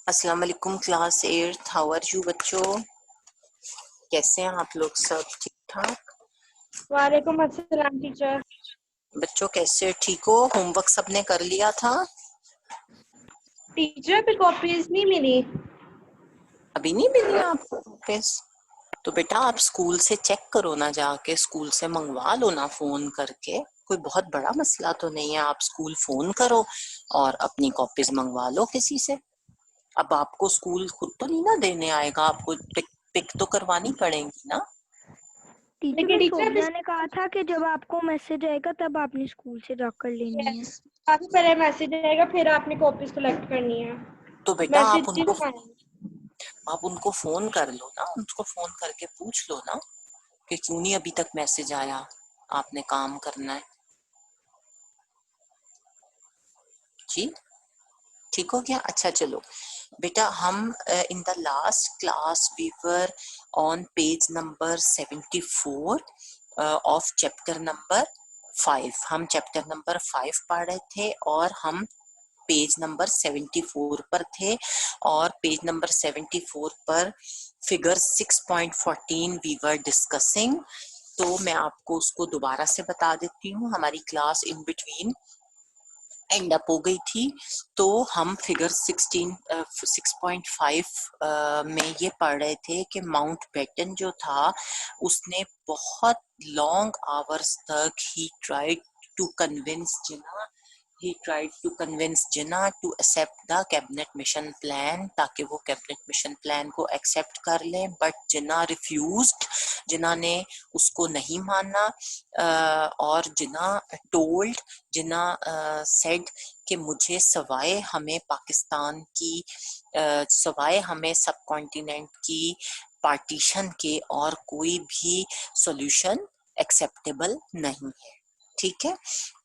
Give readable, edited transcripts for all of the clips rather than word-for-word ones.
अस्सलाम वालेकुम class 8th। How are you बच्चों? कैसे हैं आप लोग? सब ठीक ठाक? वालेकुम अस्सलाम टीचर। बच्चों कैसे ठीक हो? होमवर्क सबने कर लिया था? टीचर फिर कॉपीज नहीं मिली। अभी नहीं मिली आपको वापस? तो बेटा आप स्कूल से चेक करो ना, जाके स्कूल से मंगवा लो ना फोन करके। कोई बहुत बड़ा मसला तो नहीं है, आप स्कूल फोन करो और अपनी कॉपीज मंगवा लो किसी से। अब आपको स्कूल खुद तो नहीं ना देने आएगा, आपको पिक तो करवानी पड़ेगी ना। टीचर लेकिन बस टीचर शोभना ने कहा था कि जब आपको मैसेज आएगा तब आपने स्कूल से जाकर लेनी है। काफी पहले मैसेज आएगा फिर आपने कॉपीज कलेक्ट करनी है। तो बेटा मैसेज ही नहीं आया। आप उनको फोन कर लो ना, उनको फोन करके पूछ लो ना कि क्यों नहीं अभी तक मैसेज आया, आपने काम करना है। जी ठीक हो गया? अच्छा चलो बेटा, हम in the last class we were on page number 74 of chapter number 5। हम चैप्टर नंबर 5 पढ़ रहे थे और हम पेज नंबर 74 पर थे। और पेज नंबर 74 पर फिगर 6.14 वी वर डिस्कसिंग। तो मैं आपको उसको दोबारा से बता देती हूँ, हमारी class in between and up हो गई थी। तो हम फिगर 6.5 में ये पढ़ रहे थे कि माउंट बेटन जो था उसने बहुत लॉन्ग आवर्स तक he tried to convince Jinnah to accept the cabinet mission plan, ताकि वो कैबिनेट मिशन प्लान को एक्सेप्ट कर लें, बट जिन्ना रिफ्यूज्ड। जिन्ना ने उसको नहीं माना और जिन्ना सेड कि मुझे सवाए हमें पाकिस्तान की सवाए हमें सब कॉन्टिनेंट की पार्टीशन के और कोई भी सॉल्यूशन एक्सेप्टेबल नहीं है। ठीक है,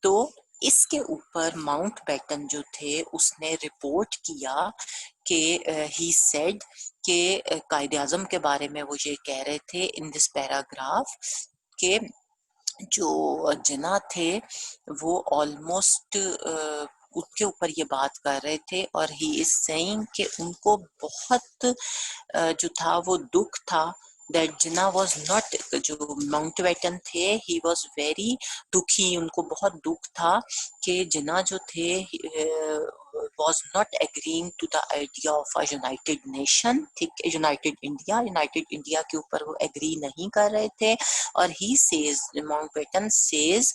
तो इसके ऊपर माउंट बैटन जो थे उसने रिपोर्ट किया कि ही सेड कि कायदे आजम के बारे में वो ये कह रहे थे इन दिस पैराग्राफ के जो जिन्ना थे वो ऑलमोस्ट उनके ऊपर ये बात कर रहे थे और ही इज सेइंग कि उनको बहुत जो था वो दुख था दैट जिन्ना वॉज नॉट, जो माउंटबेटन थे ही वॉज वेरी दुखी, उनको बहुत दुख था कि जिन्ना जो थे was not agreeing to the idea of a united nation. ठीक है, यूनाइटेड इंडिया के ऊपर वो एग्री नहीं कर रहे थे। और he says, Mountbatten says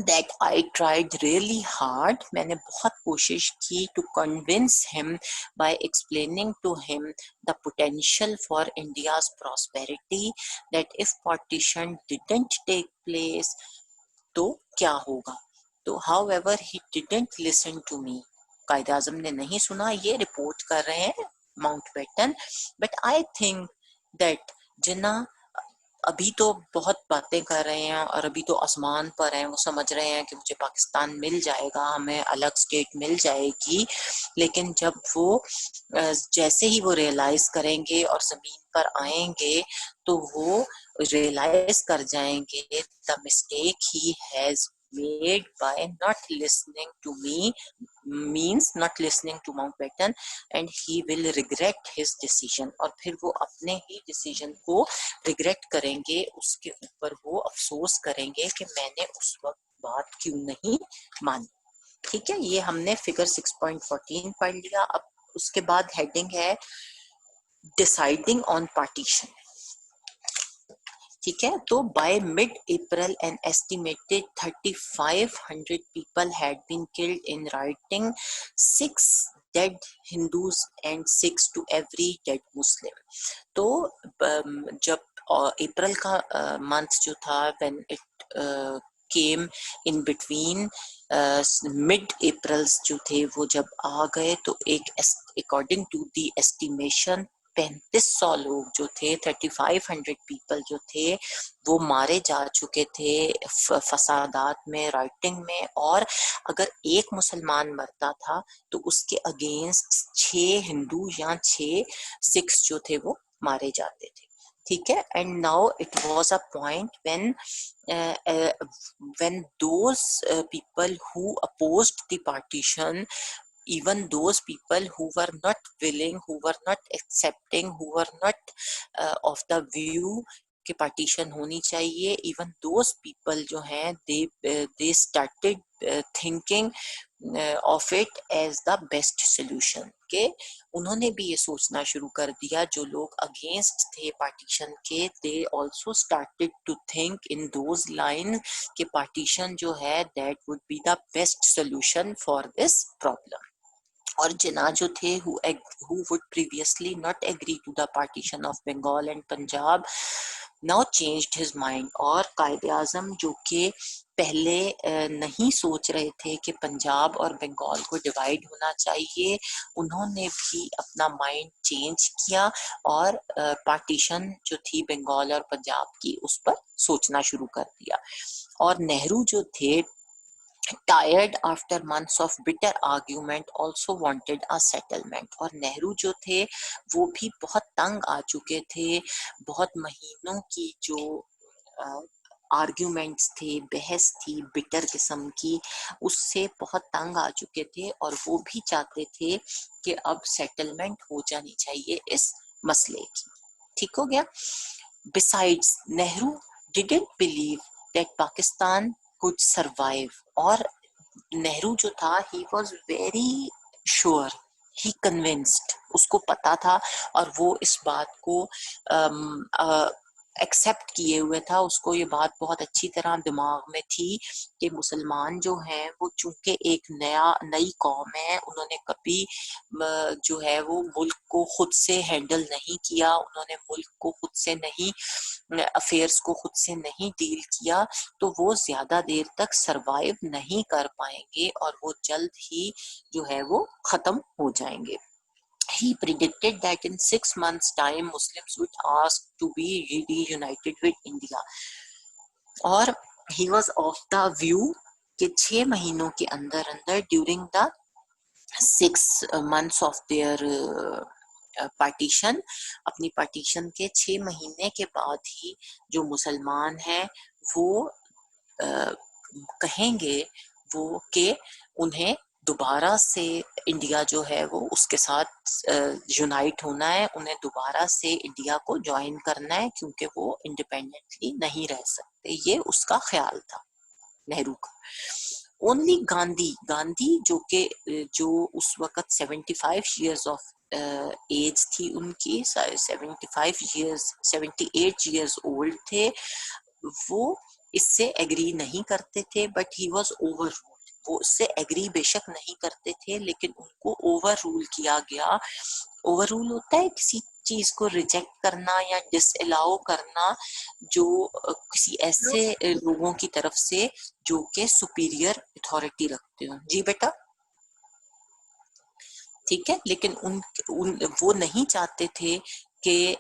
that I tried really hard, मैंने बहुत कोशिश की to convince him by explaining to him the potential for India's prosperity, that if partition didn't take place तो क्या होगा। तो however he didn't listen to me, कायदे आजम ने नहीं सुना, ये रिपोर्ट कर रहे हैं Mountbatten. But I think that Jinnah अभी तो बहुत बातें कर रहे हैं और अभी तो आसमान पर हैं, वो समझ रहे हैं कि मुझे पाकिस्तान मिल जाएगा, हमें अलग स्टेट मिल जाएगी। लेकिन जब वो जैसे ही वो रियलाइज करेंगे और जमीन पर आएंगे तो वो रियलाइज कर जाएंगे the mistake he has made by not listening to me, means not listening to Mountbatten, and he will regret his decision। और फिर वो अपने ही डिसीजन को रिग्रेट करेंगे, उसके ऊपर वो अफसोस करेंगे कि मैंने उस वक्त बात क्यों नहीं मानी। ठीक है, ये हमने फिगर 6.14 पढ़ लिया। अब उसके बाद हेडिंग है डिसाइडिंग ऑन पार्टीशन। ठीक है, तो by mid April an estimated 3500 people had been killed in rioting 6 dead Hindus and 6 to every dead Muslim। तो जब अप्रैल का मंथ जो था when it came in between mid Aprils जो थे वो जब आ गए तो एक अकॉर्डिंग टू द एस्टिमेशन 3500 लोग जो थे, 3500 पीपल जो थे वो मारे जा चुके थे फसादात में, राइटिंग में। और अगर एक मुसलमान मरता था तो उसके अगेंस्ट 6 हिंदू या 6 सिख्स जो थे वो मारे जाते थे। ठीक है, and now it was a point when those people who opposed the partition even those people who were not willing, who were not accepting, who were not of the view कि partition होनी चाहिए, even those people जो हैं they started thinking of it as the best solution के उन्होंने भी ये सोचना शुरू कर दिया, जो लोग अगेंस्ट थे पार्टीशन के, they also started to think in those lines कि पार्टीशन जो है that would be the best solution for this problem. और जिन्ना जो थे who would previously not agree to the partition of Bengal and Punjab now changed his mind, और कायदे आज़म जो कि पहले नहीं सोच रहे थे कि पंजाब और बंगाल को डिवाइड होना चाहिए, उन्होंने भी अपना माइंड चेंज किया और पार्टीशन जो थी बंगाल और पंजाब की उस पर सोचना शुरू कर दिया। और नेहरू जो थे tired after months of bitter argument also wanted a settlement, और नेहरू जो थे वो भी बहुत तंग आ चुके थे, बहुत महीनों की जो आर्ग्यूमेंट्स थे, बहस थी बिटर किस्म की, उससे बहुत तंग आ चुके थे और वो भी चाहते थे कि अब सेटलमेंट हो जानी चाहिए इस मसले की। ठीक हो गया। Besides, Nehru didn't believe that Pakistan could survive, और नेहरू जो था he was very sure, he convinced, उसको पता था और वो इस बात को एक्सेप्ट किए हुए था, उसको ये बात बहुत अच्छी तरह दिमाग में थी कि मुसलमान जो हैं वो चूंकि एक नई कौम है, उन्होंने कभी जो है वो मुल्क को खुद से हैंडल नहीं किया, उन्होंने मुल्क को खुद से नहीं अफेयर्स को खुद से नहीं डील किया, तो वो ज्यादा देर तक सरवाइव नहीं कर पाएंगे और वो जल्द ही जो है वो खत्म हो जाएंगे। He predicted that in 6 months time Muslims would ask to be reunited with India, और he was of the view कि 6 महीनों के अंदर अंदर during the 6 months of their partition, अपनी पार्टीशन के 6 महीने के बाद ही जो मुसलमान हैं वो कहेंगे वो कि उन्हें दोबारा से इंडिया जो है वो उसके साथ यूनाइट होना है, उन्हें दोबारा से इंडिया को ज्वाइन करना है क्योंकि वो इंडिपेंडेंटली नहीं रह सकते, ये उसका ख्याल था नेहरू का। ओनली गांधी जो उस वक्त 75 years ऑफ एज थी उनकी, 78 years ओल्ड थे, वो इससे एग्री नहीं करते थे, बट ही वॉज ओवर, वो उससे एग्री बेशक नहीं करते थे लेकिन उनको ओवर रूल किया गया। ओवर रूल होता है किसी चीज को रिजेक्ट करना या डिसअलाउ करना जो किसी ऐसे लोगों की तरफ से जो कि सुपीरियर अथॉरिटी रखते हो। जी बेटा, ठीक है, लेकिन वो नहीं चाहते थे कि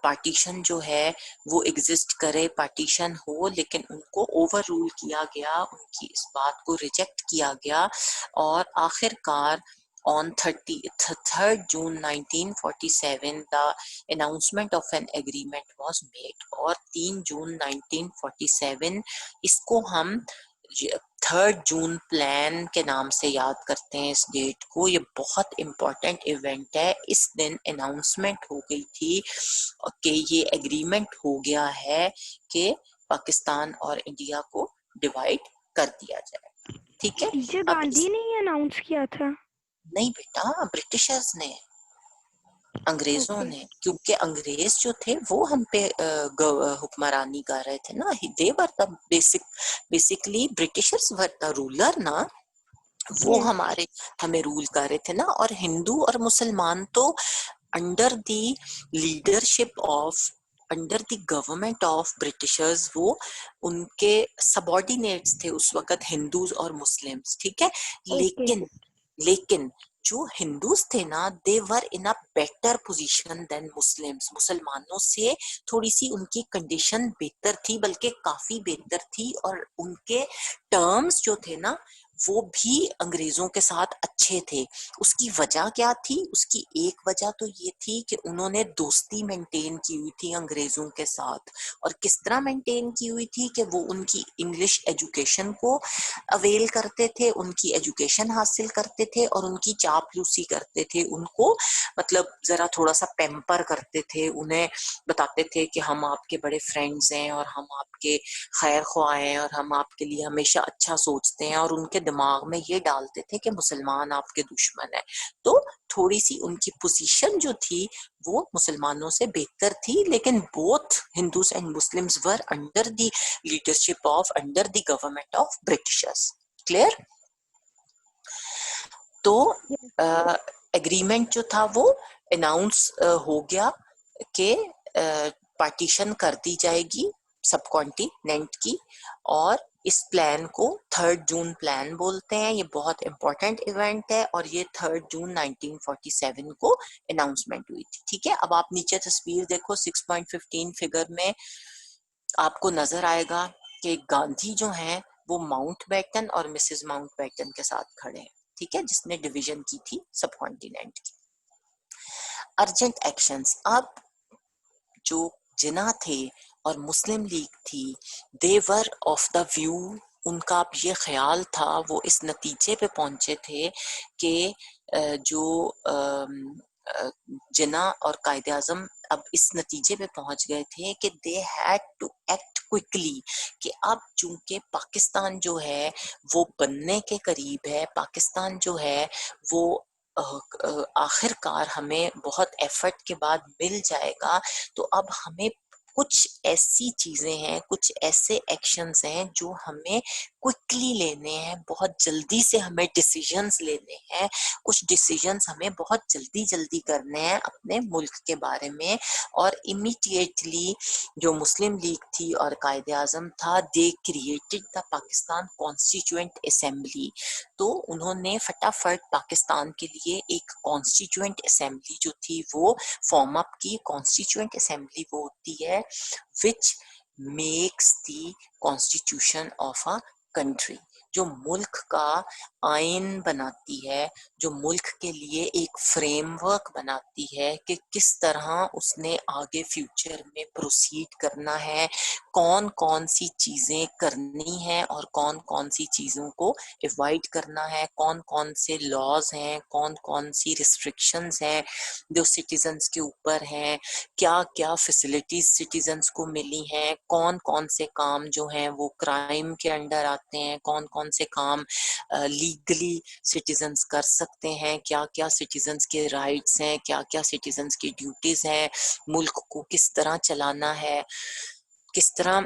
पार्टीशन जो है वो एग्जिस्ट करे, पार्टीशन हो, लेकिन उनको ओवर रूल किया गया, उनकी इस बात को रिजेक्ट किया गया और आखिरकार on 3rd June 1947 the announcement of an agreement was made, और 3 जून 1947 इसको हम 3rd जून प्लान के नाम से याद करते हैं इस डेट को। ये बहुत इम्पोर्टेंट इवेंट है। इस दिन अनाउंसमेंट हो गई थी कि ये एग्रीमेंट हो गया है कि पाकिस्तान और इंडिया को डिवाइड कर दिया जाए। ठीक है, टीचर गांधी ने ये अनाउंस किया था? नहीं बेटा, ब्रिटिशर्स ने, अंग्रेजों ने, क्योंकि अंग्रेज जो थे वो हम पे हुक्मरानी कर रहे थे ना, they were the basically Britishers were the ruler ना, वो हमें रूल कर रहे थे ना। और हिंदू और मुसलमान तो under the leadership of, under the government of Britishers वो उनके सबऑर्डिनेट्स थे उस वक्त, हिंदूज और मुस्लिम्स। ठीक है, लेकिन जो हिंदूज थे ना, they were in a better position than Muslims, मुसलमानों से थोड़ी सी उनकी कंडीशन बेहतर थी, बल्कि काफी बेहतर थी, और उनके टर्म्स जो थे ना वो भी अंग्रेजों के साथ अच्छे थे। उसकी वजह क्या थी? उसकी एक वजह तो ये थी कि उन्होंने दोस्ती मेंटेन की हुई थी अंग्रेजों के साथ। और किस तरह मेंटेन की हुई थी कि वो उनकी इंग्लिश एजुकेशन को अवेल करते थे, उनकी एजुकेशन हासिल करते थे और उनकी चापलूसी करते थे, उनको मतलब जरा थोड़ा सा पैम्पर करते थे, उन्हें बताते थे कि हम आपके बड़े फ्रेंड्स हैं और हम आपके खैर ख्वाह हैं और हम आपके लिए हमेशा अच्छा सोचते हैं, और उनके दिमाग में ये डालते थे कि मुसलमान आपके दुश्मन है। तो थोड़ी सी उनकी पोजीशन जो थी वो मुसलमानों से बेहतर थी, लेकिन both Hindus and Muslims were under the leadership of, under the government of Britishers. Clear? तो एग्रीमेंट जो था वो अनाउंस हो गया कि पार्टीशन कर दी जाएगी सब कॉन्टिनेंट की, और इस प्लान को 3 जून प्लान बोलते हैं। ये बहुत इंपॉर्टेंट इवेंट है और ये 3 जून 1947 को अनाउंसमेंट हुई थी। ठीक है, अब आप नीचे तस्वीर देखो, 6.15 फिगर में आपको नजर आएगा कि गांधी जो हैं वो माउंटबेटन और मिसेस माउंटबेटन के साथ खड़े हैं। ठीक है, जिसने डिवीजन की थी सब कॉन्टिनेंट की। Urgent actions. अब जो जिन्ना थे और मुस्लिम लीग थी, दे वर ऑफ द व्यू, उनका अब ये ख्याल था, वो इस नतीजे पे पहुंचे थे कि जो जिन्ना और कायदे आजम अब इस नतीजे पे पहुंच गए थे कि they had to act quickly, कि अब चूंकि पाकिस्तान जो है वो बनने के करीब है, पाकिस्तान जो है वो आखिरकार हमें बहुत एफर्ट के बाद मिल जाएगा, तो अब हमें कुछ ऐसी चीजें हैं, कुछ ऐसे एक्शंस हैं जो हमें क्विकली लेने हैं, बहुत जल्दी से हमें डिसीजंस लेने हैं, कुछ डिसीजंस हमें बहुत जल्दी जल्दी करने हैं अपने मुल्क के बारे में। और इमीडिएटली जो मुस्लिम लीग थी और कायदे आजम था, they created the Pakistan constituent assembly. तो उन्होंने फटाफट पाकिस्तान के लिए एक कॉन्स्टिट्यूएंट असेंबली जो थी वो फॉर्म अप की। कॉन्स्टिट्यूएंट असेंबली वो होती है which makes the constitution of a country, जो मुल्क का आइन बनाती है, जो मुल्क के लिए एक फ्रेमवर्क बनाती है कि किस तरह उसने आगे फ्यूचर में प्रोसीड करना है, कौन कौन सी चीजें करनी है और कौन कौन सी चीजों को अवॉइड करना है, कौन कौन से लॉज हैं, कौन कौन सी रिस्ट्रिक्शंस हैं जो सिटीजन्स के ऊपर हैं, क्या क्या फैसिलिटीज सिटीजन्स को मिली हैं, कौन कौन से काम जो हैं वो क्राइम के अंडर आते हैं, कौन कौन से काम लीगली सिटीजन्स कर सकते हैं, क्या क्या सिटीजन्स के राइट्स हैं, क्या क्या सिटीजन्स की ड्यूटीज हैं, मुल्क को किस तरह चलाना है, किस तरह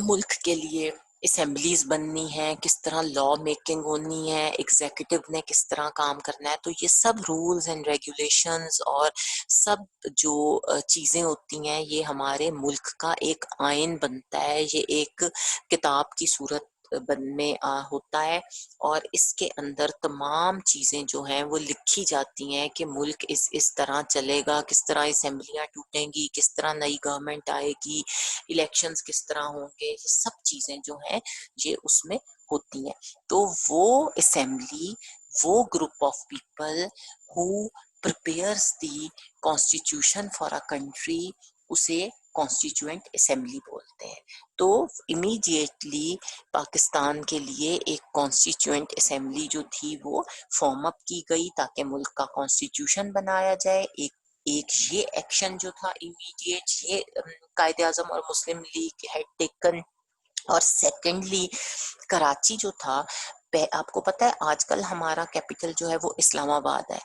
मुल्क के लिए असेंबलीज बननी है, किस तरह लॉ मेकिंग होनी है, एग्जीक्यूटिव ने किस तरह काम करना है। तो ये सब रूल्स एंड रेगुलेशंस और सब जो चीजें होती हैं, ये हमारे मुल्क का एक आइन बनता है, ये एक किताब की सूरत में होता है, और इसके अंदर तमाम चीजें जो हैं वो लिखी जाती हैं कि मुल्क इस तरह चलेगा, किस तरह असेंबलियां टूटेंगी, किस तरह नई गवर्नमेंट आएगी, इलेक्शंस किस तरह होंगे, ये सब चीजें जो हैं ये उसमें होती हैं। तो वो असेंबली, वो group of people who prepares the constitution for a country, उसे कॉन्स्टिट्यूएंट असेंबली बोलते हैं। तो इमीडिएटली पाकिस्तान के लिए एक कॉन्स्टिट्यूएंट असेंबली जो थी वो फॉर्म अप की गई ताकि मुल्क का कॉन्स्टिट्यूशन बनाया जाए। एक ये एक्शन जो था इमीडिएट, ये कायदे आजम और मुस्लिम लीग हैड टेकन। और सेकेंडली कराची जो था, आपको पता है आजकल हमारा कैपिटल जो है वो इस्लामाबाद है,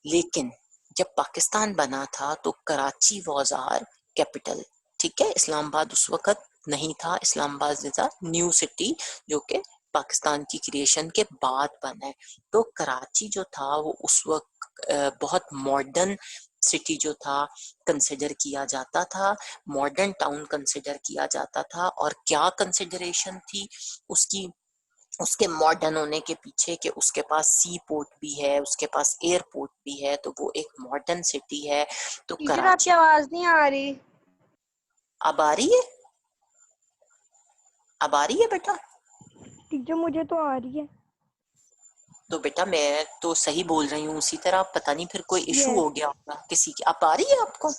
लेकिन जब पाकिस्तान बना था तो कराची वाज आवर कैपिटल। ठीक है, इस्लामाबाद उस वक्त नहीं था, Islamabad is a new city जो कि पाकिस्तान की क्रिएशन के बाद बना है। तो कराची जो था वो उस वक्त बहुत मॉडर्न सिटी जो था कंसिडर किया जाता था, मॉडर्न टाउन कंसिडर किया जाता था। और क्या कंसिडरेशन थी उसकी, उसके मॉडर्न होने के पीछे कि उसके पास सी पोर्ट भी है, उसके पास एयरपोर्ट भी है, तो वो एक मॉडर्न सिटी है। तो टीचर आपकी कराची आवाज नहीं आ रही। अब आ रही है, अब आ रही है बेटा? टीचर मुझे तो आ रही है। तो बेटा मैं तो सही बोल रही हूँ उसी तरह, पता नहीं फिर कोई इशू यस हो गया होगा किसी की। आप आ रही है आपको?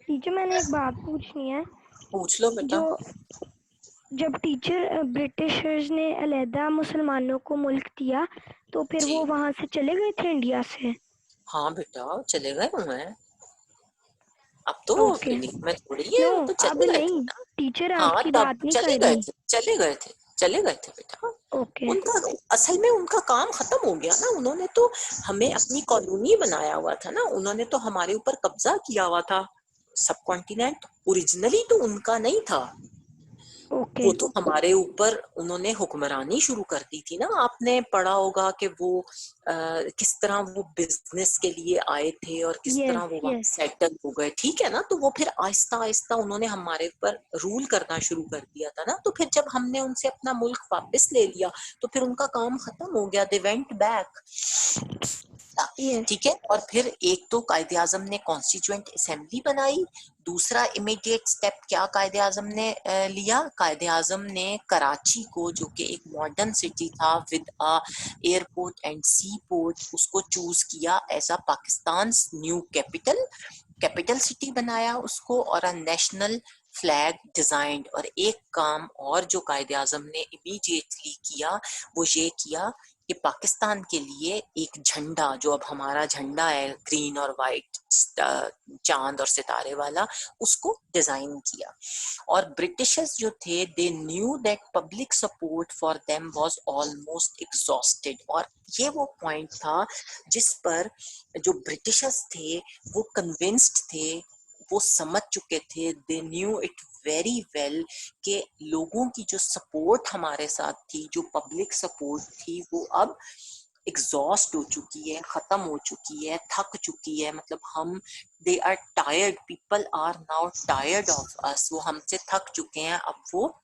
टीचर, मैंने एक बात पूछनी है। पूछ लो बेटा। जो जब टीचर ब्रिटिशर्स ने अलहदा मुसलमानों को मुल्क दिया, तो फिर जी वो वहां से चले गए थे इंडिया से? हाँ बेटा चले गए हुए हैं। अब तो ओके। इंडिया में थोड़ी है, नो, वो तो अब चले गए थे नहीं, ना। टीचर हाँ आपकी तब बात नहीं चले कर गए रही। थे, चले गए थे, चले गए थे बेटा। ओके। उनका असल में उनका काम खत्म हो गया ना। उन्होंने तो हमें अपनी कॉलोनी बनाया हुआ था ना, उन्होंने तो हमारे ऊपर कब्जा किया हुआ था। सब कॉन्टिनेंट ओरिजिनली तो उनका नहीं था, ओके। वो तो हमारे ऊपर उन्होंने हुक्मरानी शुरू कर दी थी ना। आपने पढ़ा होगा कि वो किस तरह वो बिजनेस के लिए आए थे और किस तरह यस वो वहां यस। सेटल हो गए, ठीक है ना। तो वो फिर आहिस्ता आहिस्ता उन्होंने हमारे ऊपर रूल करना शुरू कर दिया था ना। तो फिर जब हमने उनसे अपना मुल्क वापस ले लिया तो फिर उनका काम खत्म हो गया, दे वेंट बैक। यस। ठीक है। और फिर एक तो कायदे आजम ने कॉन्स्टिट्यूएंट असेंबली बनाई। दूसरा इमीडिएट स्टेप क्या कायदे आजम ने लिया? कायदे आजम ने कराची को, जो कि एक मॉडर्न सिटी था with a airport and sea port, उसको चूज किया as a Pakistan new capital. Capital city बनाया उसको और अ नेशनल फ्लैग डिजाइंड। और एक काम और जो कायदे आजम ने इमीडिएटली किया वो ये किया कि पाकिस्तान के लिए एक झंडा, जो अब हमारा झंडा है ग्रीन और वाइट चांद और सितारे वाला, उसको डिजाइन किया। और ब्रिटिशर्स जो थे they knew that public support for them was almost exhausted. और ये वो पॉइंट था जिस पर जो ब्रिटिशर्स थे वो कन्विंस्ड थे, वो समझ चुके थे, they knew it very well कि लोगों की जो सपोर्ट हमारे साथ थी, जो पब्लिक सपोर्ट थी, वो अब एग्जॉस्ट हो चुकी है, खत्म हो चुकी है, थक चुकी है। मतलब हम, they are tired, people are now tired of us, वो हमसे थक चुके हैं, अब वो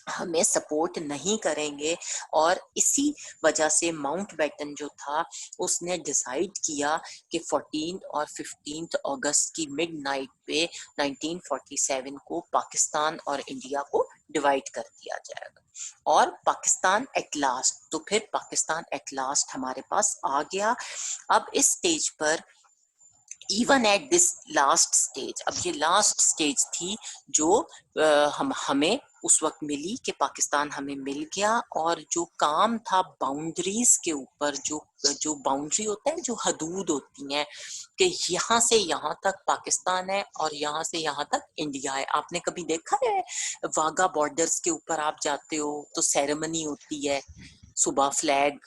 हमें सपोर्ट नहीं करेंगे। और इसी वजह से माउंटबेटन जो था उसने डिसाइड किया कि 14 और 15 अगस्त की मिडनाइट पे 1947 को पाकिस्तान और इंडिया को डिवाइड कर दिया जाएगा। और पाकिस्तान एट लास्ट, तो फिर पाकिस्तान एट लास्ट हमारे पास आ गया। अब इस स्टेज पर, even at this last stage, अब ये लास्ट स्टेज थी जो हमें उस वक्त मिली कि पाकिस्तान हमें मिल गया। और जो काम था बाउंड्रीज के ऊपर, जो जो बाउंड्री होता है, जो हदूद होती हैं कि यहाँ से यहाँ तक पाकिस्तान है और यहाँ से यहाँ तक इंडिया है। आपने कभी देखा है वाघा बॉर्डर्स के ऊपर आप जाते हो तो सेरेमनी होती है, सुबह फ्लैग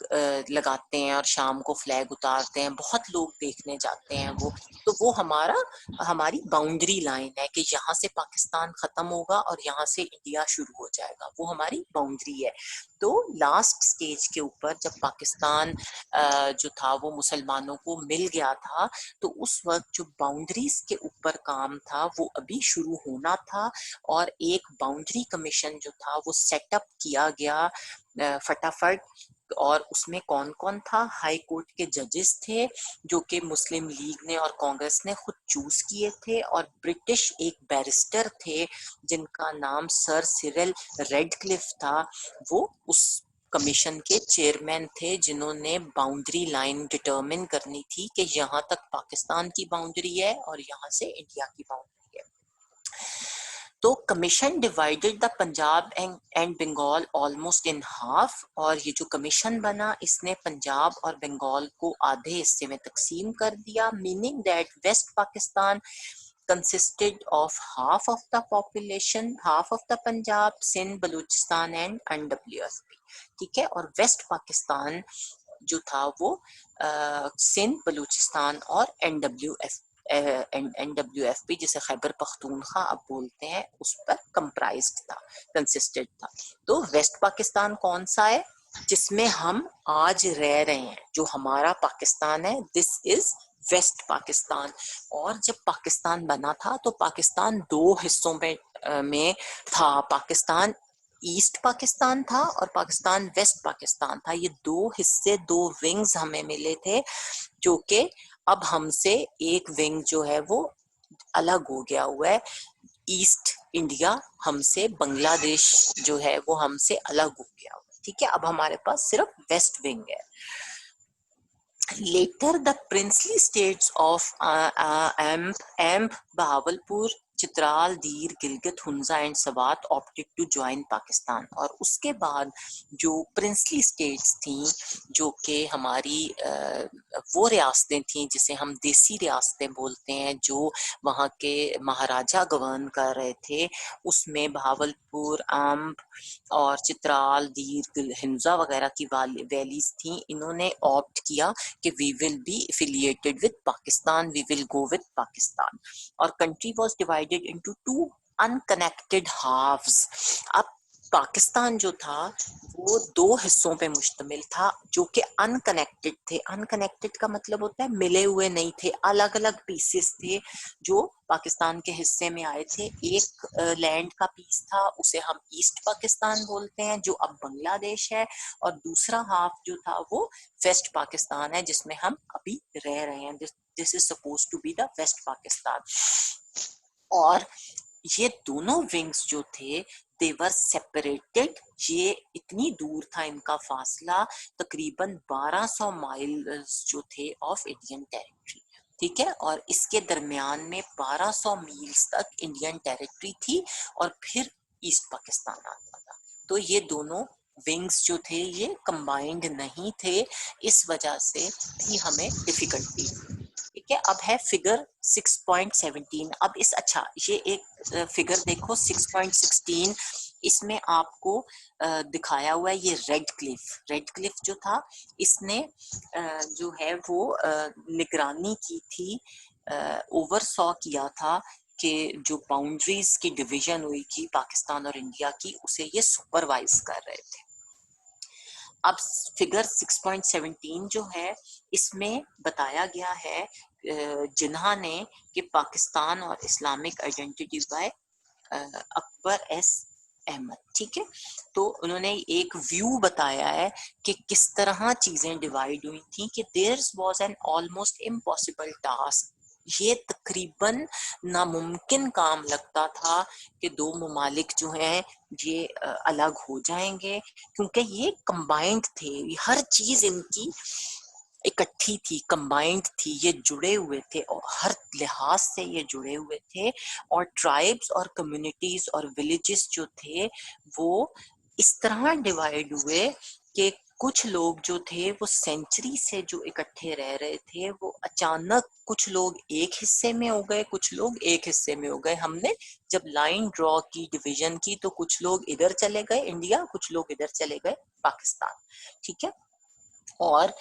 लगाते हैं और शाम को फ्लैग उतारते हैं, बहुत लोग देखने जाते हैं वो। तो वो हमारी बाउंड्री लाइन है कि यहाँ से पाकिस्तान खत्म होगा और यहाँ से इंडिया शुरू हो जाएगा, वो हमारी बाउंड्री है। तो लास्ट स्टेज के ऊपर जब पाकिस्तान जो था वो मुसलमानों को मिल गया था, तो उस वक्त जो बाउंड्रीज के ऊपर काम था वो अभी शुरू होना था। और एक बाउंड्री कमीशन जो था वो सेटअप किया गया फटाफट। और उसमें कौन कौन था? हाई कोर्ट के जजेस थे जो कि मुस्लिम लीग ने और कांग्रेस ने खुद चूज किए थे, और ब्रिटिश एक बैरिस्टर थे जिनका नाम सर सिरिल रेडक्लिफ था, वो उस कमीशन के चेयरमैन थे जिन्होंने बाउंड्री लाइन डिटरमिन करनी थी कि यहाँ तक पाकिस्तान की बाउंड्री है और यहाँ से इंडिया की बाउंड्री है। तो commission divided the Punjab and Bengal almost in half. और ये जो कमीशन बना इसने पंजाब और बंगाल को आधे हिस्से में तकसीम कर दिया, meaning that west Pakistan consisted of half of the population, half of the Punjab, Sindh, Baluchistan and NWFP। ठीक है। और वेस्ट पाकिस्तान जो था वो सिंध, बलूचिस्तान और NWFP जिसे खैबर पख्तूनख्वा अब बोलते हैं, उस पर कंप्राइज्ड था, कंसिस्टेड था। तो वेस्ट पाकिस्तान कौन सा है? जिसमें हम आज रह रहे हैं, जो हमारा पाकिस्तान है, दिस इज वेस्ट पाकिस्तान। और जब पाकिस्तान बना था तो पाकिस्तान दो हिस्सों में था। पाकिस्तान ईस्ट पाकिस्तान था और पाकिस्तान वेस्ट पाकिस्तान था। ये दो हिस्से, दो विंग्स हमें मिले थे, जो कि अब हमसे एक विंग जो है वो अलग हो गया हुआ है। ईस्ट इंडिया हमसे, बांग्लादेश जो है वो हमसे अलग हो गया हुआ है। ठीक है, अब हमारे पास सिर्फ वेस्ट विंग है। Later, the princely states of Amb, Bahawalpur, Chitral, Dir, Gilgit, Hunza and Swat opted to join Pakistan. और उसके बाद जो प्रिंसली स्टेट्स थी, जो कि हमारी वो रियासतें थी जिसे हम देसी रियासतें बोलते हैं, जो वहाँ के महाराजा गवर्न कर रहे थे, उसमें बहावलपुर, आम्ब और चित्राल, दीर, हिंजा वगैरह की वैलीज थी। इन्होंने ऑप्ट किया कि we will be affiliated with Pakistan, we will go with Pakistan. और country was divided into two unconnected halves. अब पाकिस्तान जो था वो दो हिस्सों पे मुश्तमिल था जो कि अनकनेक्टेड थे। अनकनेक्टेड का मतलब होता है मिले हुए नहीं थे, अलग अलग पीसेस थे जो पाकिस्तान के हिस्से में आए थे। एक लैंड का पीस था, उसे हम ईस्ट पाकिस्तान बोलते हैं, जो अब बांग्लादेश है, और दूसरा हाफ जो था वो वेस्ट पाकिस्तान है, जिसमें हम अभी रह रहे हैं। This is suppose to be the west Pakistan. और ये दोनों विंग्स जो थे दे वर सेपरेटेड। ये इतनी दूर था इनका फासला, तकरीबन 1200 माइल जो थे ऑफ इंडियन टेरिटरी, ठीक है। और इसके दरमियान में 1200 मील्स तक इंडियन टेरिटरी थी और फिर ईस्ट पाकिस्तान आता था। तो ये दोनों विंग्स जो थे ये कंबाइंड नहीं थे, इस वजह से भी हमें डिफिकल्टी। ठीक है, अब है फिगर 6.17। अब इस ये एक फिगर देखो 6.16, इसमें आपको दिखाया हुआ है ये रेड क्लिफ जो था, इसने जो है वो निगरानी की थी, ओवरसॉ किया था कि जो बाउंड्रीज की डिवीजन हुई थी पाकिस्तान और इंडिया की, उसे ये सुपरवाइज कर रहे थे। अब फिगर 6.17 जो है इसमें बताया गया है जिन्हा ने कि पाकिस्तान और Islamic identity by Akbar S Ahmed, ठीक है। तो उन्होंने एक व्यू बताया है कि किस तरह चीजें डिवाइड हुई थी, कि there was an almost impossible task. ये तकरीबन नामुमकिन काम लगता था कि दो ममालिक जो हैं ये अलग हो जाएंगे, क्योंकि ये कंबाइंड थे, हर चीज इनकी इकट्ठी थी, कंबाइंड थी, ये जुड़े हुए थे और हर लिहाज से ये जुड़े हुए थे। और ट्राइब्स और कम्युनिटीज और विलेजेस जो थे वो इस तरह डिवाइड हुए कि कुछ लोग जो थे वो सेंचुरी से जो इकट्ठे रह रहे थे, वो अचानक कुछ लोग एक हिस्से में हो गए, कुछ लोग एक हिस्से में हो गए। हमने जब लाइन ड्रॉ की, डिवीजन की, तो कुछ लोग इधर चले गए इंडिया, कुछ लोग इधर चले गए पाकिस्तान, ठीक है। और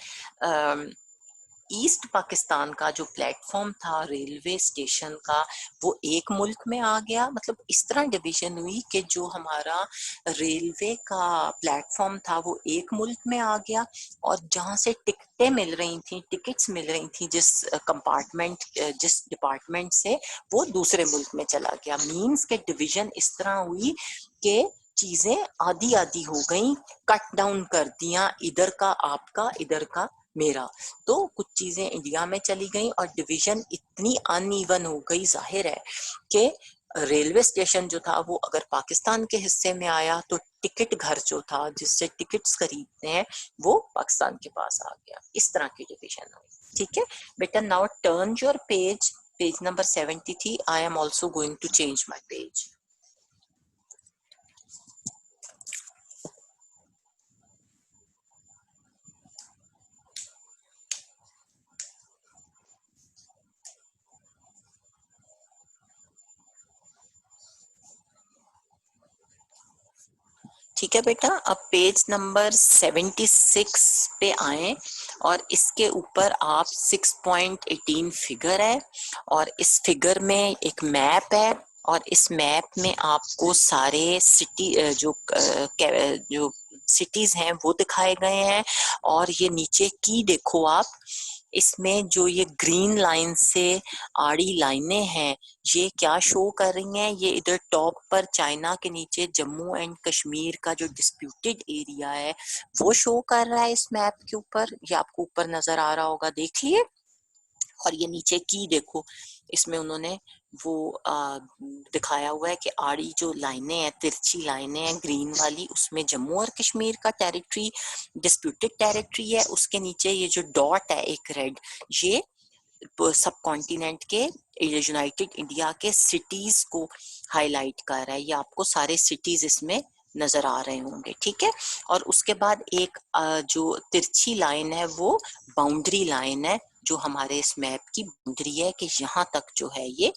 ईस्ट पाकिस्तान का जो प्लेटफॉर्म था रेलवे स्टेशन का, वो एक मुल्क में आ गया। मतलब इस तरह डिवीजन हुई कि जो हमारा रेलवे का प्लेटफॉर्म था वो एक मुल्क में आ गया, और जहां से टिकटें मिल रही थी, टिकट्स मिल रही थी जिस कंपार्टमेंट, जिस डिपार्टमेंट से, वो दूसरे मुल्क में चला गया। मींस के डिवीजन इस तरह हुई कि चीजें आधी आधी हो गई, कट डाउन कर दिया, इधर का आपका, इधर का मेरा। तो कुछ चीजें इंडिया में चली गई और डिवीजन इतनी अनइवन हो गई, जाहिर है कि रेलवे स्टेशन जो था वो अगर पाकिस्तान के हिस्से में आया तो टिकट घर जो था जिससे टिकट्स खरीदते हैं वो पाकिस्तान के पास आ गया। इस तरह की डिवीजन हुई, ठीक है बेटा। Now turn your page number 73। I am also going to change my page. ठीक है बेटा, अब पेज नंबर 76 पे आए और इसके ऊपर आप 6.18 फिगर है, और इस फिगर में एक मैप है, और इस मैप में आपको सारे सिटी जो सिटीज हैं वो दिखाए गए हैं। और ये नीचे की देखो आप, इसमें जो ये ग्रीन लाइन से आड़ी लाइनें हैं ये क्या शो कर रही हैं, ये इधर टॉप पर चाइना के नीचे जम्मू एंड कश्मीर का जो डिस्प्यूटेड एरिया है वो शो कर रहा है इस मैप के ऊपर। ये आपको ऊपर नजर आ रहा होगा, देखिए। और ये नीचे की देखो, इसमें उन्होंने वो दिखाया हुआ है कि आड़ी जो लाइनें हैं, तिरछी लाइनें हैं ग्रीन वाली, उसमें जम्मू और कश्मीर का टेरिटरी डिस्प्यूटेड टेरिटरी है। उसके नीचे ये जो डॉट है एक रेड, ये सब कॉन्टिनेंट के यूनाइटेड इंडिया के सिटीज को हाईलाइट कर रहा है। ये आपको सारे सिटीज इसमें नजर आ रहे होंगे, ठीक है। और उसके बाद एक जो तिरछी लाइन है वो बाउंड्री लाइन है, जो हमारे इस मैप की बाउंड्री है कि यहाँ तक जो है ये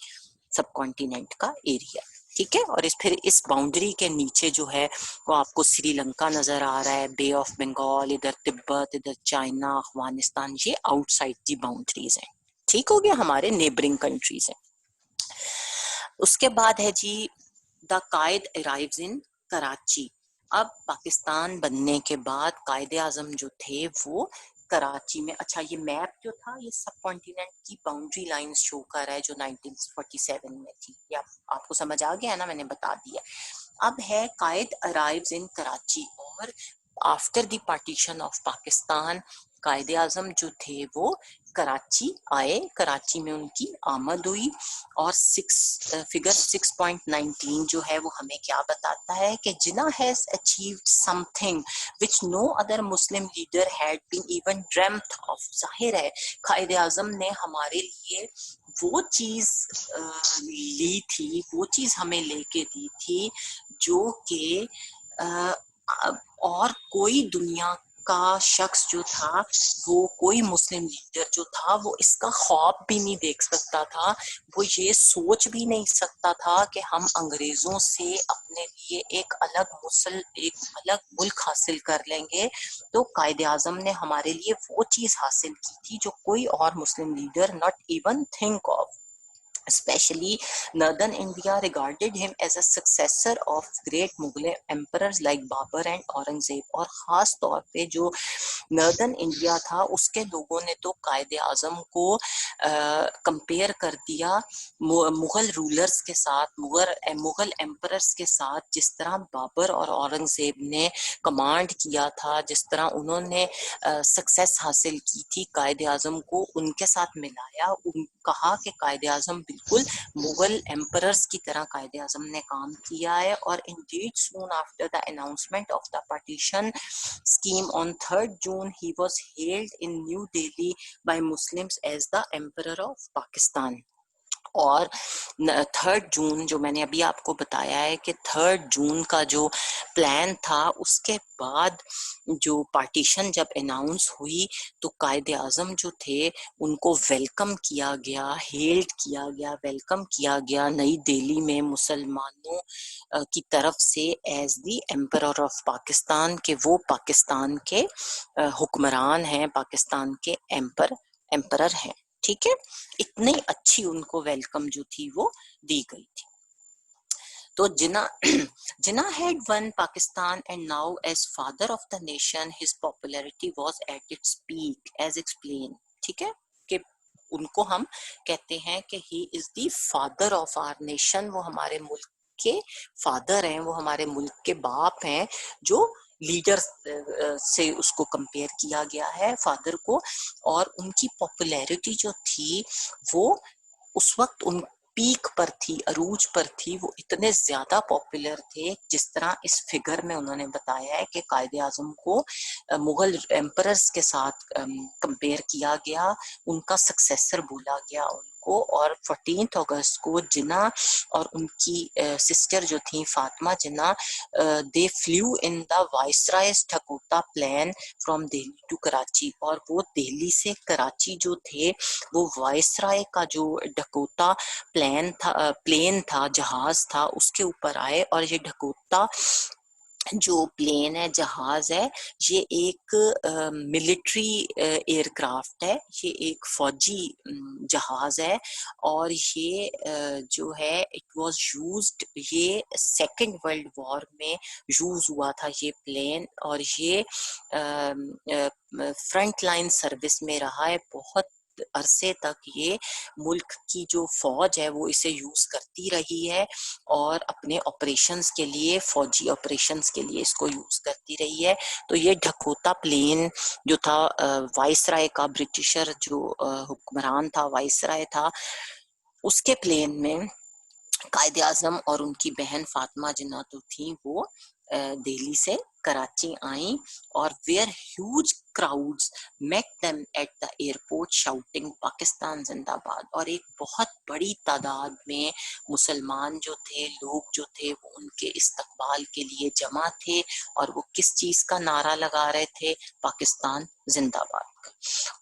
सब कॉन्टिनेंट का एरिया, ठीक है। और फिर इस बाउंड्री के नीचे जो है वो आपको श्रीलंका नजर आ रहा है, बे ऑफ बंगाल, इधर तिब्बत, इधर चाइना, अफगानिस्तान, ये आउटसाइड दी बाउंड्रीज हैं, ठीक हो गया, हमारे नेबरिंग कंट्रीज हैं। उसके बाद है जी the Quaid arrives in Karachi. अब पाकिस्तान बनने के बाद कायदे आजम जो थे वो कराची में, अच्छा ये मैप जो था ये सब कॉन्टिनेंट की बाउंड्री लाइंस शो कर रहा है जो 1947 में थी। ये आपको समझ आ गया ना, मैंने बता दिया। अब है कायद अराइव्स इन कराची, और after the partition of Pakistan कायदे आजम जो थे वो कराची आए, कराची में उनकी आमद हुई। और फिगर 6.19 जो है वो हमें क्या बताता है कि Jinnah has achieved something which no other Muslim leader had been even dreamed of. जाहिर है कायदे आजम ने हमारे लिए वो चीज ली थी, वो चीज हमें लेके दी थी जो कि और कोई दुनिया का शख्स जो था, वो कोई मुस्लिम लीडर जो था वो इसका ख्वाब भी नहीं देख सकता था, वो ये सोच भी नहीं सकता था कि हम अंग्रेजों से अपने लिए एक अलग मुल्क हासिल कर लेंगे। तो कायदे आजम ने हमारे लिए वो चीज हासिल की थी जो कोई और Muslim leader not even think of. Especially Northern India regarded him as a successor of great Mughal emperors like Babur and Aurangzeb। और ख़ास तौर पे जो नॉर्दर्न इंडिया था उसके लोगों ने तो कायदे आजम को कंपेयर कर दिया मुगल रूलर्स के साथ, मुगल एम्परर्स के साथ। जिस तरह बाबर और औरंगजेब ने कमांड किया था, जिस तरह उन्होंने सक्सेस हासिल की थी, कायदे आजम को उनके साथ मिलाया। कहा कि कायदे आजम बिल्कुल मुगल एम्परर्स की तरह कायदे आजम ने काम किया है। और Indeed soon after the announcement of the partition scheme on 3rd June he was hailed in New Delhi by Muslims as the Emperor of Pakistan। और 3rd जून जो मैंने अभी आपको बताया है कि 3rd जून का जो प्लान था, उसके बाद जो पार्टीशन जब अनाउंस हुई तो कायदे आजम जो थे उनको वेलकम किया गया, हेल्ड किया गया, वेलकम किया गया नई दिल्ली में मुसलमानों की तरफ से as the emperor of Pakistan, के वो पाकिस्तान के हुक्मरान हैं, पाकिस्तान के एम्परर हैं, ठीक है। इतनी अच्छी उनको वेलकम जो थी वो दी गई थी। तो जिन्ना had won Pakistan and now as father of the nation his popularity was at its peak as explained, ठीक है, कि उनको हम कहते हैं कि he is the father of our nation, वो हमारे मुल्क के फादर हैं, वो हमारे मुल्क के बाप हैं। जो लीडर से उसको कंपेयर किया गया है फादर को। और उनकी पॉपुलैरिटी जो थी वो उस वक्त उन पीक पर थी, अरूज पर थी, वो इतने ज्यादा पॉपुलर थे। जिस तरह इस फिगर में उन्होंने बताया है कि कायदे आजम को मुगल एम्परर्स के साथ कंपेयर किया गया, उनका सक्सेसर बोला गया उनको। और 14 अगस्त को जिन्ना और उनकी सिस्टर जो थी Fatima Jinnah, they flew in the viceroy's Dakota plane from Delhi to Karachi. और वो दिल्ली से कराची जो थे वो वाइसराय का जो ढकोटा प्लेन था, जहाज था, उसके ऊपर आए। और ये ढकोटा जो प्लेन है, जहाज है, ये एक मिलिट्री एयरक्राफ्ट है, ये एक फौजी जहाज है। और ये जो है इट वाज यूज्ड, ये सेकेंड वर्ल्ड वॉर में यूज हुआ था ये प्लेन। और ये फ्रंट लाइन सर्विस में रहा है बहुत अरसे तक। ये मुल्क की जो फौज है वो इसे यूज करती रही है और अपने ऑपरेशंस के लिए, फौजी ऑपरेशंस के लिए इसको यूज करती रही है। तो ये ढकोटा प्लेन जो था वाइसराय का, ब्रिटिशर जो हुक्मरान था, वाइसराय था, उसके प्लेन में कायदे आजम और उनकी बहन फातिमा जिन्ना तो थी, वो दिल्ली से कराची आई और where huge crowds met them at the airport shouting Pakistan जिंदाबाद। और एक बहुत बड़ी तादाद में मुसलमान जो थे, लोग जो थे, वो उनके इस्तकबाल के लिए जमा थे और वो किस चीज का नारा लगा रहे थे? पाकिस्तान जिंदाबाद।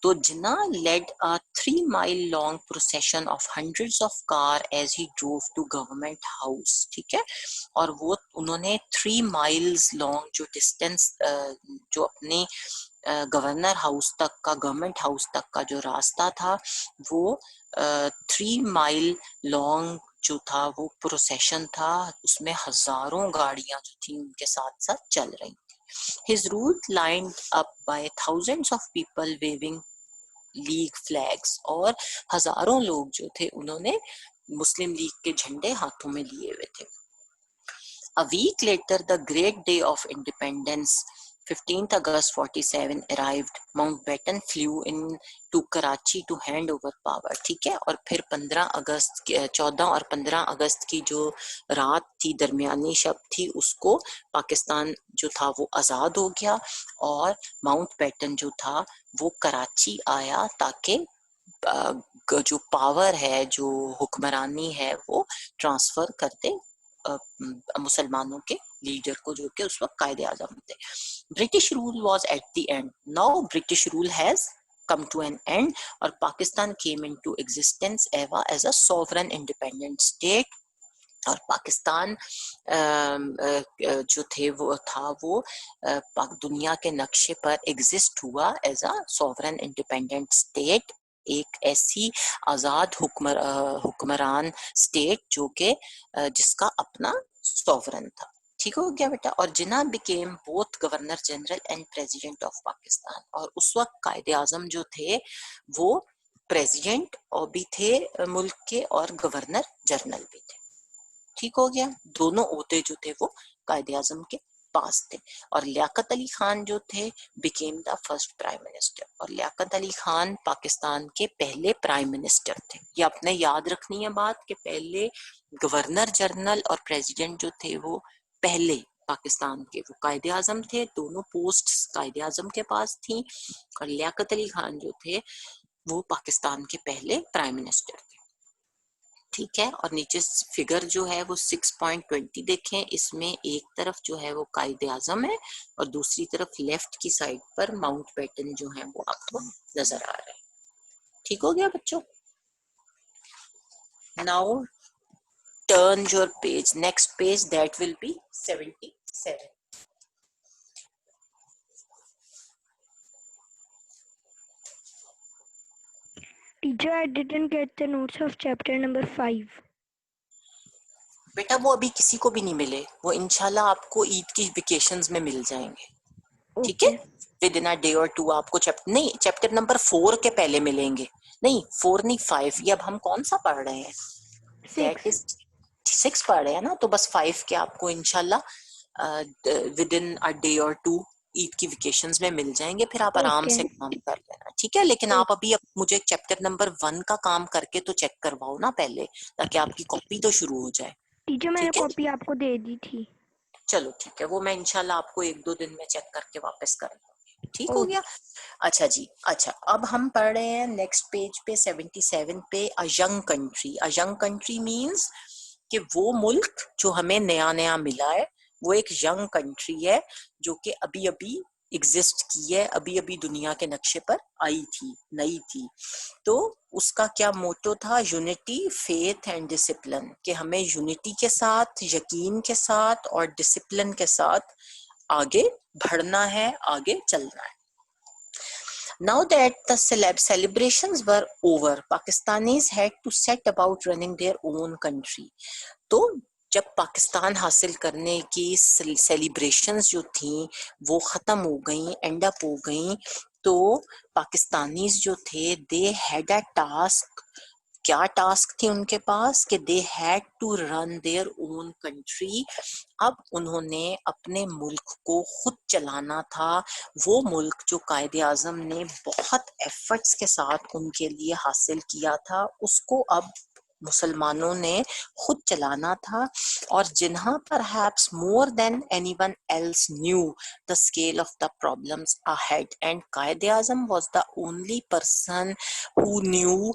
तो Jinnah led a 3 mile long procession of hundreds of car as he drove to government house, ठीक है। और वो उन्होंने 3 miles long जो डिस्टेंस, जो अपने गवर्नर हाउस तक का, गवर्नमेंट हाउस तक का जो रास्ता था, वो 3 माइल लॉन्ग जो था वो प्रोसेशन था, उसमें हजारों गाड़ियां जो थी उनके साथ साथ चल रही थी। His route lined up by thousands of people waving league flags, और हजारों लोग जो थे उन्होंने मुस्लिम लीग के झंडे हाथों में लिए हुए थे। A week later, the great day of independence, 15th August 47 arrived. Mountbatten flew in to Karachi to hand over power, ठीक है। और फिर 14 और 15 अगस्त की जो रात थी, दरमियानी शब थी, उसको पाकिस्तान जो था वो आज़ाद हो गया और माउंटबेटन जो था वो कराची आया ताकि जो पावर है, जो हुक्मरानी है, वो ट्रांसफर कर दे मुसलमानों के लीडर को, जो कि उस वक्त कायदे आजम थे। British rule was at the end. Now British rule has come to an end और Pakistan came into existence as a sovereign independent state। और पाकिस्तान जो थे वो था वो दुनिया के नक्शे पर एग्जिस्ट हुआ as a sovereign independent state, एक ऐसी आजाद हुक्मरान स्टेट जो कि जिसका अपना सॉवरेन था। ठीक हो गया बेटा। और Jinnah became both governor general and president of Pakistan. और उस वक्त कायदे आजम जो थे वो प्रेसिडेंट और भी थे मुल्क के और गवर्नर जनरल भी थे। ठीक हो गया। दोनों ओहदे जो थे वो कायदे आजम के पास थे। और लियाकत अली खान जो थे became the first prime minister. और लियाकत अली खान पाकिस्तान के पहले प्राइम मिनिस्टर थे। ये आपने याद रखनी है बात कि पहले गवर्नर जनरल और प्रेसिडेंट जो थे वो पहले पाकिस्तान के वो कायदे आजम थे। दोनों पोस्ट कायदे आजम के पास थी। और लियाकत अली खान जो थे वो पाकिस्तान के पहले प्राइम मिनिस्टर थे। ठीक है। और नीचे फिगर जो है वो 6.20 देखें। इसमें एक तरफ जो है वो कायदे आजम है और दूसरी तरफ लेफ्ट की साइड पर माउंटबेटन जो है वो आपको नजर आ रहा है। ठीक हो गया बच्चों। Now turn your page, next page that will be 77। Teacher, I didn't get the notes of chapter number 5. बेटा वो अभी किसी को भी नहीं मिले, वो इंशाल्लाह आपको ईद की वेकेशंस में मिल जाएंगे। ठीक है। विद इन अ डे और टू आपको चैप्टर नंबर 4 के पहले मिलेंगे। नहीं 4 नहीं 5। ये अब हम कौन सा पढ़ रहे हैं? दैट इज 6 पढ़ रहे हैं ना। तो बस 5 के आपको इंशाल्लाह विद इन अ डे और टू ईद की वेकेशंस में मिल जाएंगे। फिर आप आराम से काम कर लेना। ठीक है। लेकिन आप अभी मुझे चैप्टर नंबर 1 का काम करके तो चेक करवाओ ना पहले, ताकि आपकी कॉपी तो शुरू हो जाए। टीचर मैंने कॉपी आपको दे दी थी। चलो ठीक है, वो मैं इंशाल्लाह आपको 1-2 दिन में चेक करके वापस कर दूंगी। ठीक हो गया। अच्छा जी। अच्छा अब हम पढ़ रहे हैं नेक्स्ट पेज पे 77 पे a young country. A young country means कि वो मुल्क जो हमें नया नया मिला है वो एक यंग कंट्री है जो कि अभी अभी एग्जिस्ट की है, अभी अभी दुनिया के नक्शे पर आई थी, नई थी। तो उसका क्या मोटो था? Unity, faith and discipline. कि हमें यूनिटी के साथ, यकीन के साथ और डिसिप्लिन के साथ आगे बढ़ना है, आगे चलना है। Now that the celebrations were over, Pakistanis had to set about running their own country. तो जब पाकिस्तान हासिल करने की सेलिब्रेशंस जो थी वो खत्म हो गई, एंड अप हो गई, तो पाकिस्तानीज जो थे दे हैड अ टास्क। क्या टास्क थी उनके पास? कि they had to run their own country. अब उन्होंने अपने मुल्क को खुद चलाना था। वो मुल्क जो कायदे आजम ने बहुत एफर्ट्स के साथ उनके लिए हासिल किया था, उसको अब मुसलमानों ने खुद चलाना था और जिन्हा perhaps more than anyone else knew the scale of the problems ahead, and Quaid-e-Azam was the only person who knew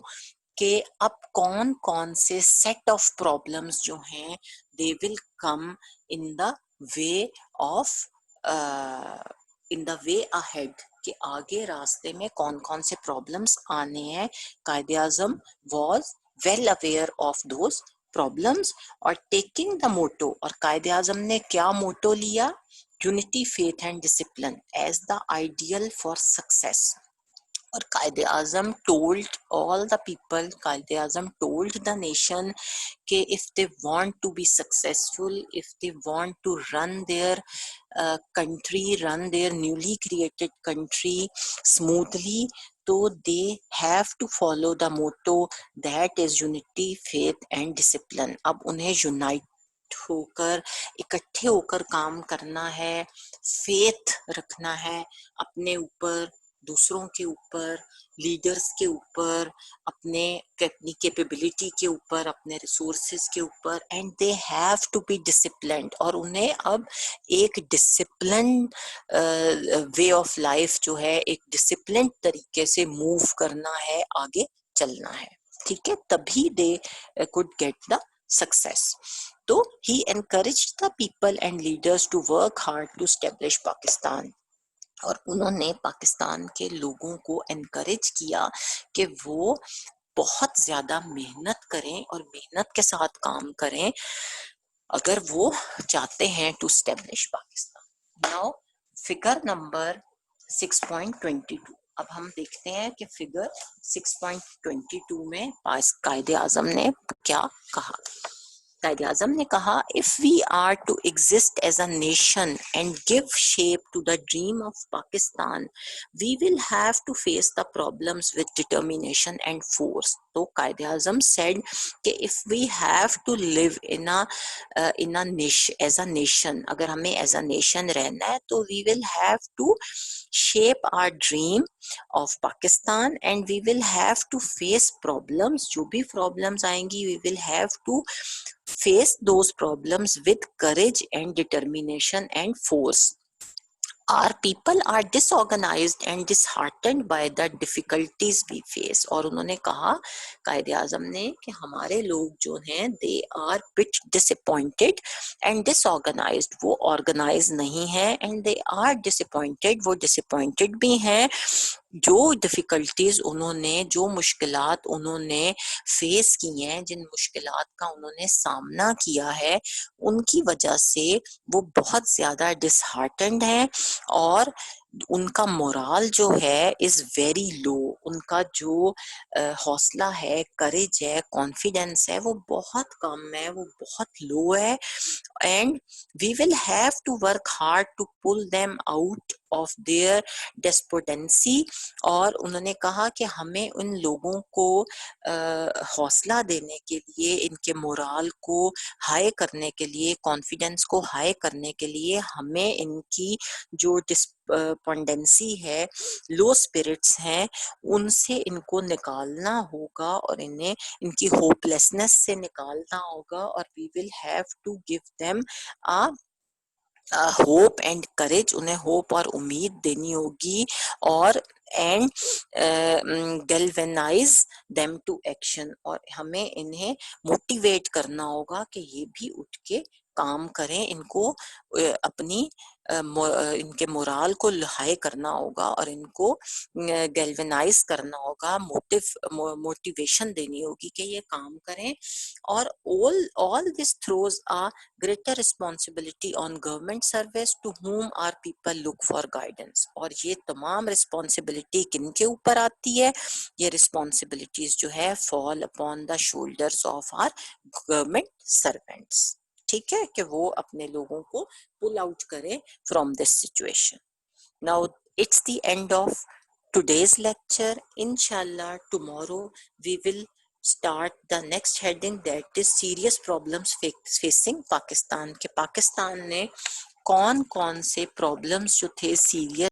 कि अब कौन कौन से सेट ऑफ प्रॉब्लम्स जो हैं they will come in the way of in the way ahead, कि आगे रास्ते में कौन कौन से प्रॉब्लम्स आने हैं. Quaid-e-Azam was well aware of those problems और taking the motto, और कायद-ए-आज़म ने क्या मोटो लिया? Unity, faith and discipline as the ideal for success. और Quaid-e-Azam told all the people, Quaid-e-Azam told the nation कि if they want to be successful, if they want to run their country, run their newly created country smoothly, तो they have to follow the motto that is unity, faith and discipline. अब उन्हें unite होकर, इकट्ठे होकर काम करना है, faith रखना है अपने ऊपर, दूसरों के ऊपर, लीडर्स के ऊपर, अपनी कैपेबिलिटी के ऊपर, अपने रिसोर्सेज के ऊपर, and they have to be disciplined. और उन्हें अब एक डिसिप्लिन वे ऑफ लाइफ जो है, एक डिसिप्लिन तरीके से मूव करना है, आगे चलना है. ठीक है, तभी they could get the success. तो he encouraged the people and leaders to work hard to establish Pakistan. और उन्होंने पाकिस्तान के लोगों को एनकरेज किया कि वो बहुत ज्यादा मेहनत करें और मेहनत के साथ काम करें अगर वो चाहते हैं to establish Pakistan. Now figure number 6.22. अब हम देखते हैं कि फिगर 6.22 में कायद-ए-आज़म ने क्या कहा. कायद-ए-आज़म ने कहा, if we are to exist as a nation and give shape to the dream of Pakistan, we will have to face the problems with determination and force. तो कायद-ए-आज़म said कि if we have to live in a nation, as a nation, अगर हमें as a nation रहना है तो we will have to shape our dream of Pakistan and we will have to face problems. जो भी problems आएंगी, we will have to face those problems with courage and determination and force. Our people are disorganized and disheartened by the difficulties we face. और उन्होंने कहा, कायद-ए-आज़म ने, कि हमारे लोग जो हैं they are bit disappointed and disorganized. वो organized नहीं है and they are disappointed. वो disappointed भी हैं. जो डिफिकल्टीज उन्होंने, जो मुश्किलात उन्होंने फेस की हैं, जिन मुश्किलात का उन्होंने सामना किया है, उनकी वजह से वो बहुत ज्यादा डिसहार्टेंड हैं और उनका मोराल जो है इज वेरी लो. उनका जो हौसला है, करेज है, कॉन्फिडेंस है, वो बहुत कम है, वो बहुत लो है. And we will have to work hard to pull them out of their despondency. और उन्होंने कहा कि हमें उन लोगों को हौसला देने के लिए, इनके मोराल को हाई करने के लिए, कॉन्फिडेंस को हाई करने के लिए, हमें इनकी जो डिस्पोंडेंसी है, लो स्पिरिट्स हैं, उनसे इनको निकालना होगा और इन्हें इनकी होपलेसनेस से निकालना होगा. और we will have to give them hope and courage. उन्हें होप और उम्मीद देनी होगी और and galvanise them to action. और हमें इन्हें मोटिवेट करना होगा कि ये भी उठ के काम करें. इनको अपनी इनके मोराल को हाई करना होगा और इनको गैल्वेनाइज करना होगा, मोटिवेशन देनी होगी कि ये काम करें. और all this throws a greater responsibility on government service to whom our people look for guidance. और ये तमाम रिस्पॉन्सिबिलिटी किनके ऊपर आती है? ये रिस्पॉन्सिबिलिटीज जो है fall upon the shoulders of our government servants. ठीक है, कि वो अपने लोगों को पुल आउट करें from this situation. Now it's the end of today's lecture. Inshallah, tomorrow we will start the next heading, that is serious problems facing Pakistan. कि पाकिस्तान ने कौन कौन से प्रॉब्लम्स जो थे सीरियस